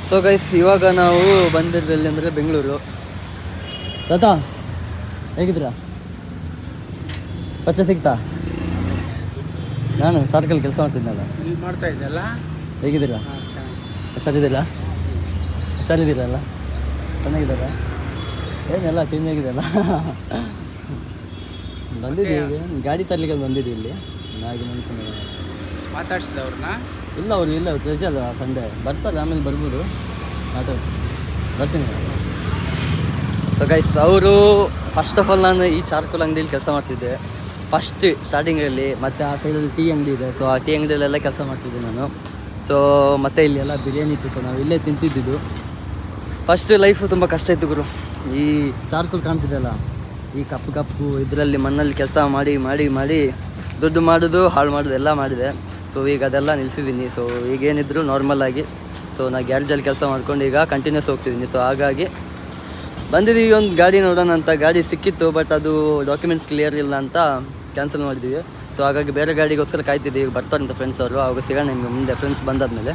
So guys, ಇವಾಗ ನಾವು ಬಂದಿದ್ದಲ್ಲಿ ಅಂದರೆ ಬೆಂಗಳೂರು. ತಾತ ಹೇಗಿದ್ದೀರಾ? ಪಚ್ಚೆ ಸಿಗ್ತಾ? ನಾನು ಚಾರ್ಕಲ್ಲಿ ಕೆಲಸ ಮಾಡ್ತಿದ್ದೆನಲ್ಲ. ಮಾಡ್ತಾ ಇದ್ದಲ್ಲ. ಹೇಗಿದ್ದೀರಾ? ಹುಷಾರಿದ್ದೀರಾ? ಹುಷಾರಿದ್ದೀರಲ್ಲ? ಚೆನ್ನಾಗಿದ್ದಾರ? ಏನೆಲ್ಲ ಚೇಂಜ್ ಆಗಿದೆಯಲ್ಲ. ಬಂದಿದ್ದೀವಿ, ಗಾಡಿ ತರಲಿಕ್ಕೆ ಬಂದಿದ್ದೀವಿ ಇಲ್ಲಿ. ಹಾಗೆ ನೋಡ್ಕೊಂಡು ಮಾತಾಡ್ಸಿದ ಅವ್ರನ್ನ? ಇಲ್ಲ, ಅವ್ರು ಇಲ್ಲ, ರಜೆ ಅಲ್ಲ, ಸಂಡೇ ಬರ್ತಾರೆ, ಆಮೇಲೆ ಬರ್ಬೋದು. ಮಾತಾಡ್ಸಿ ಬರ್ತೀನಿ. ಸೊ ಗೈಸ್, ಅವರು ಫಸ್ಟ್ ಆಫ್ ಆಲ್ ನಾನು ಈ ಚಾರ್ಕೋಲ್ ಅಂಗಡಿಯಲ್ಲಿ ಕೆಲಸ ಮಾಡ್ತಿದ್ದೆ ಫಸ್ಟ್ ಸ್ಟಾರ್ಟಿಂಗಲ್ಲಿ. ಮತ್ತು ಆ ಸೈಡಲ್ಲಿ ಟೀ ಅಂಗಡಿ ಇದೆ. ಸೊ ಆ ಟೀ ಅಂಗಡಿಯಲ್ಲೆಲ್ಲ ಕೆಲಸ ಮಾಡ್ತಿದ್ದೆ ನಾನು. ಸೊ ಮತ್ತು ಇಲ್ಲಿ ಎಲ್ಲ ಬಿರಿಯಾನಿ ಇತ್ತು. ಸೊ ನಾವು ಇಲ್ಲೇ ತಿಂತಿದ್ದಿದ್ದು. ಫಸ್ಟ್ ಲೈಫು ತುಂಬ ಕಷ್ಟ ಇತ್ತು ಗುರು. ಈ ಚಾರ್ಕೋಲ್ ಕಾಣ್ತಿದ್ದಲ್ಲ, ಈ ಕಪ್ಪು ಇದರಲ್ಲಿ ಮಣ್ಣಲ್ಲಿ ಕೆಲಸ ಮಾಡಿ ಮಾಡಿ ಮಾಡಿ ದುಡ್ಡು ಮಾಡೋದು, ಹಾಳು ಮಾಡೋದು ಎಲ್ಲ ಮಾಡಿದೆ. ಸೊ ಈಗ ಅದೆಲ್ಲ ನಿಲ್ಲಿಸಿದ್ದೀನಿ. ಸೊ ಈಗೇನಿದ್ರು ನಾರ್ಮಲಾಗಿ. ಸೊ ನಾನು ಗ್ಯಾರೇಜಲ್ಲಿ ಕೆಲಸ ಮಾಡ್ಕೊಂಡು ಈಗ ಕಂಟಿನ್ಯೂಸ್ ಹೋಗ್ತಿದ್ದೀನಿ. ಸೊ ಹಾಗಾಗಿ ಬಂದಿದ್ದೀವಿ, ಒಂದು ಗಾಡಿ ನೋಡೋಣ ಅಂತ. ಗಾಡಿ ಸಿಕ್ಕಿತ್ತು, ಬಟ್ ಅದು ಡಾಕ್ಯುಮೆಂಟ್ಸ್ ಕ್ಲಿಯರ್ ಇಲ್ಲ ಅಂತ ಕ್ಯಾನ್ಸಲ್ ಮಾಡಿದ್ದೀವಿ. ಸೊ ಹಾಗಾಗಿ ಬೇರೆ ಗಾಡಿಗೋಸ್ಕರ ಕಾಯ್ತಿದ್ದೀವಿ. ಬರ್ತಾರಂತ ಫ್ರೆಂಡ್ಸ್ ಅವರು, ಅವಾಗ ಸಿಗೋಣ ನಿಮಗೆ ಮುಂದೆ ಫ್ರೆಂಡ್ಸ್ ಬಂದಾದಮೇಲೆ.